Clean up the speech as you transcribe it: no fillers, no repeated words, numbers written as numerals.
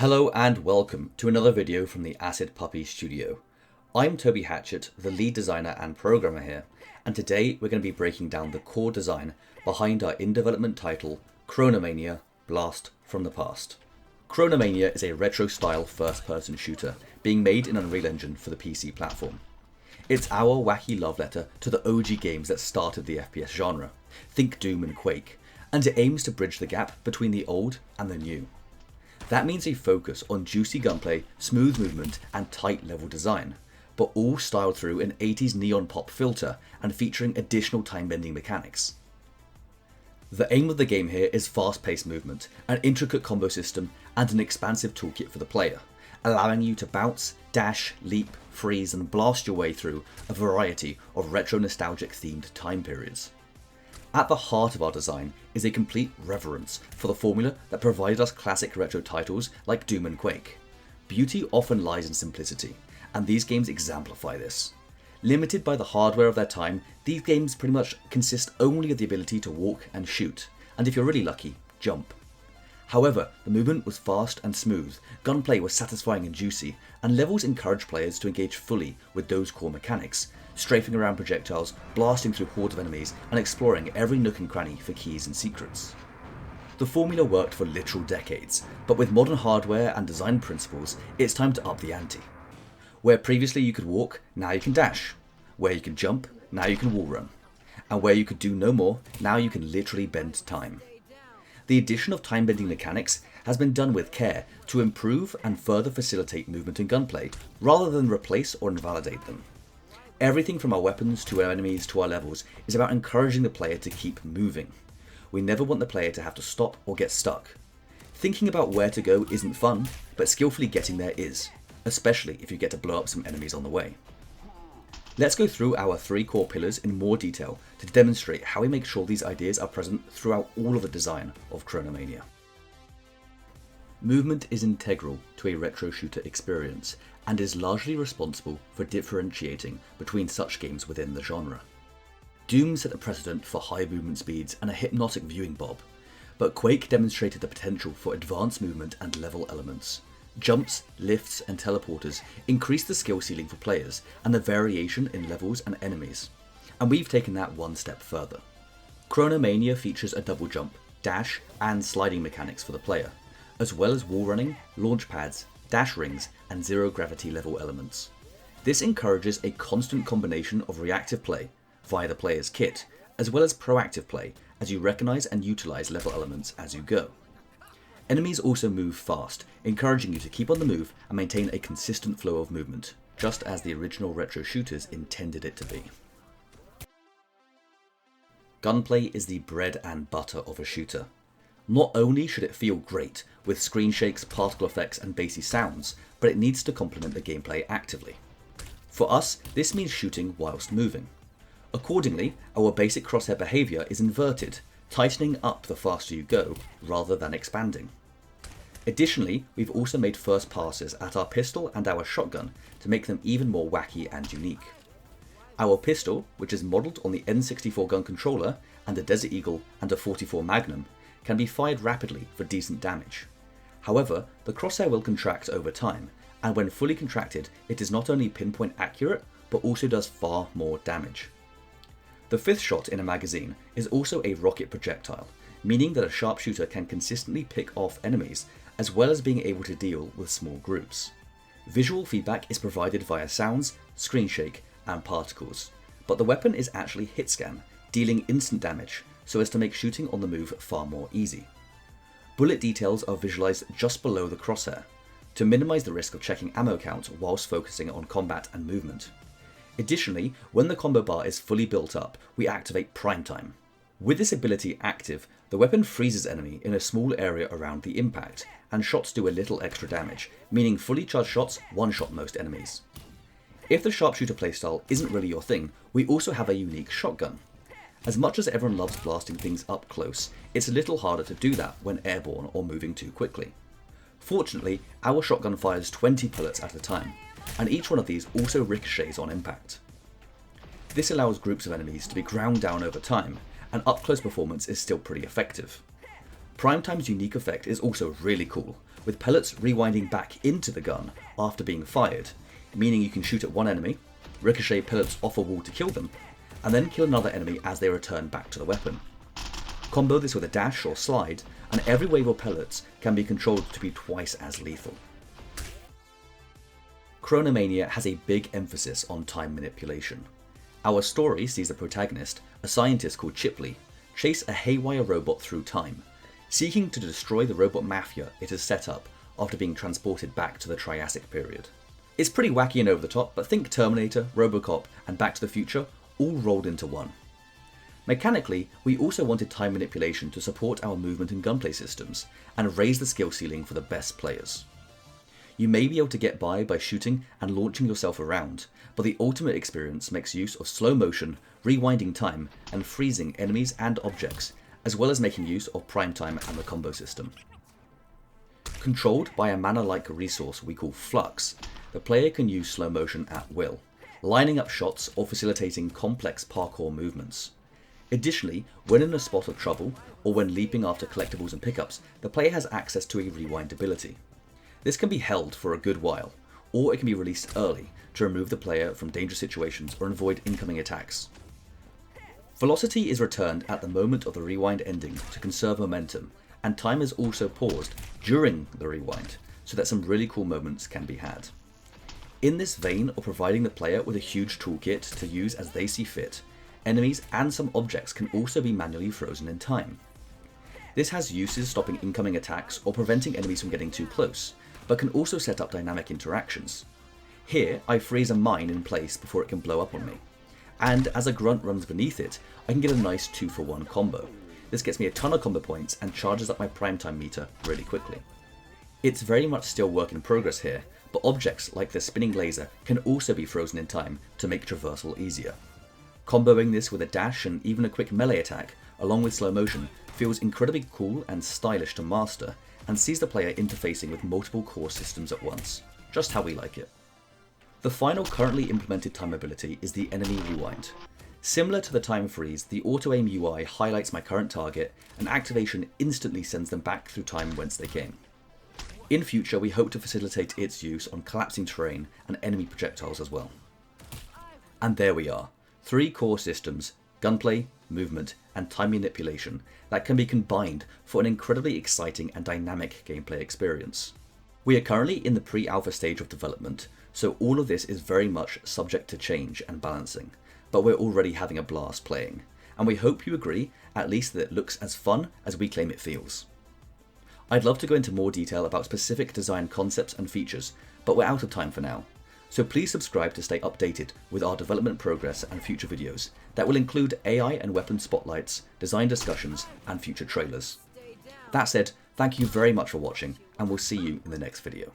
Hello and welcome to another video from the Acid Puppy Studio. I'm Toby Hatchett, the lead designer and programmer here, and today we're going to be breaking down the core design behind our in-development title, Chronomania: Blast from the Past. Chronomania is a retro-style first-person shooter being made in Unreal Engine for the PC platform. It's our wacky love letter to the OG games that started the FPS genre, think Doom and Quake, and it aims to bridge the gap between the old and the new. That means a focus on juicy gunplay, smooth movement, and tight level design, but all styled through an 80s neon pop filter and featuring additional time-bending mechanics. The aim of the game here is fast-paced movement, an intricate combo system, and an expansive toolkit for the player, allowing you to bounce, dash, leap, freeze, and blast your way through a variety of retro-nostalgic themed time periods. At the heart of our design is a complete reverence for the formula that provided us classic retro titles like Doom and Quake. Beauty often lies in simplicity, and these games exemplify this. Limited by the hardware of their time, these games pretty much consist only of the ability to walk and shoot, and if you're really lucky, jump. However, the movement was fast and smooth, gunplay was satisfying and juicy, and levels encouraged players to engage fully with those core mechanics, strafing around projectiles, blasting through hordes of enemies, and exploring every nook and cranny for keys and secrets. The formula worked for literal decades, but with modern hardware and design principles, it's time to up the ante. Where previously you could walk, now you can dash. Where you could jump, now you can wall run. And where you could do no more, now you can literally bend time. The addition of time-bending mechanics has been done with care to improve and further facilitate movement and gunplay, rather than replace or invalidate them. Everything from our weapons to our enemies to our levels is about encouraging the player to keep moving. We never want the player to have to stop or get stuck. Thinking about where to go isn't fun, but skillfully getting there is, especially if you get to blow up some enemies on the way. Let's go through our three core pillars in more detail to demonstrate how we make sure these ideas are present throughout all of the design of Chronomania. Movement is integral to a retro shooter experience and is largely responsible for differentiating between such games within the genre. Doom set a precedent for high movement speeds and a hypnotic viewing bob, but Quake demonstrated the potential for advanced movement and level elements. Jumps, lifts, and teleporters increase the skill ceiling for players and the variation in levels and enemies, and we've taken that one step further. Chronomania features a double jump, dash, and sliding mechanics for the player, as well as wall running, launch pads, dash rings, and zero gravity level elements. This encourages a constant combination of reactive play via the player's kit, as well as proactive play as you recognize and utilize level elements as you go. Enemies also move fast, encouraging you to keep on the move and maintain a consistent flow of movement, just as the original retro shooters intended it to be. Gunplay is the bread and butter of a shooter. Not only should it feel great, with screen shakes, particle effects, and bassy sounds, but it needs to complement the gameplay actively. For us, this means shooting whilst moving. Accordingly, our basic crosshair behaviour is inverted, tightening up the faster you go, rather than expanding. Additionally, we've also made first passes at our pistol and our shotgun to make them even more wacky and unique. Our pistol, which is modelled on the N64 gun controller and a Desert Eagle and a .44 Magnum, can be fired rapidly for decent damage. However, the crosshair will contract over time, and when fully contracted, it is not only pinpoint accurate, but also does far more damage. The fifth shot in a magazine is also a rocket projectile, meaning that a sharpshooter can consistently pick off enemies, as well as being able to deal with small groups. Visual feedback is provided via sounds, screen shake, and particles, but the weapon is actually hit scan, dealing instant damage, so as to make shooting on the move far more easy. Bullet details are visualized just below the crosshair, to minimize the risk of checking ammo count whilst focusing on combat and movement. Additionally, when the combo bar is fully built up, we activate prime time. With this ability active, the weapon freezes enemy in a small area around the impact, and shots do a little extra damage, meaning fully charged shots one-shot most enemies. If the sharpshooter playstyle isn't really your thing, we also have a unique shotgun. As much as everyone loves blasting things up close, it's a little harder to do that when airborne or moving too quickly. Fortunately, our shotgun fires 20 pellets at a time, and each one of these also ricochets on impact. This allows groups of enemies to be ground down over time, and up-close performance is still pretty effective. Primetime's unique effect is also really cool, with pellets rewinding back into the gun after being fired, meaning you can shoot at one enemy, ricochet pellets off a wall to kill them, and then kill another enemy as they return back to the weapon. Combo this with a dash or slide, and every wave of pellets can be controlled to be twice as lethal. Chronomania has a big emphasis on time manipulation. Our story sees the protagonist, a scientist called Chipley, chase a haywire robot through time, seeking to destroy the robot mafia it has set up after being transported back to the Triassic period. It's pretty wacky and over the top, but think Terminator, Robocop, and Back to the Future all rolled into one. Mechanically, we also wanted time manipulation to support our movement and gunplay systems, and raise the skill ceiling for the best players. You may be able to get by shooting and launching yourself around, but the ultimate experience makes use of slow motion, rewinding time, and freezing enemies and objects, as well as making use of prime time and the combo system. Controlled by a mana-like resource we call Flux, the player can use slow motion at will, lining up shots or facilitating complex parkour movements. Additionally, when in a spot of trouble, or when leaping after collectibles and pickups, the player has access to a rewind ability. This can be held for a good while, or it can be released early to remove the player from dangerous situations or avoid incoming attacks. Velocity is returned at the moment of the rewind ending to conserve momentum, and time is also paused during the rewind, so that some really cool moments can be had. In this vein of providing the player with a huge toolkit to use as they see fit, enemies and some objects can also be manually frozen in time. This has uses stopping incoming attacks or preventing enemies from getting too close, but can also set up dynamic interactions. Here, I freeze a mine in place before it can blow up on me, and as a grunt runs beneath it, I can get a nice 2-for-1 combo. This gets me a ton of combo points and charges up my primetime meter really quickly. It's very much still work in progress here, but objects like the spinning laser can also be frozen in time to make traversal easier. Comboing this with a dash and even a quick melee attack, along with slow motion, feels incredibly cool and stylish to master, and sees the player interfacing with multiple core systems at once, just how we like it. The final currently implemented time ability is the enemy rewind. Similar to the time freeze, the auto-aim UI highlights my current target, and activation instantly sends them back through time whence they came. In future, we hope to facilitate its use on collapsing terrain and enemy projectiles as well. And there we are. 3 core systems, gunplay, movement, and time manipulation, that can be combined for an incredibly exciting and dynamic gameplay experience. We are currently in the pre-alpha stage of development, so all of this is very much subject to change and balancing, but we're already having a blast playing, and we hope you agree at least that it looks as fun as we claim it feels. I'd love to go into more detail about specific design concepts and features, but we're out of time for now. So please subscribe to stay updated with our development progress and future videos that will include AI and weapon spotlights, design discussions, and future trailers. That said, thank you very much for watching, and we'll see you in the next video.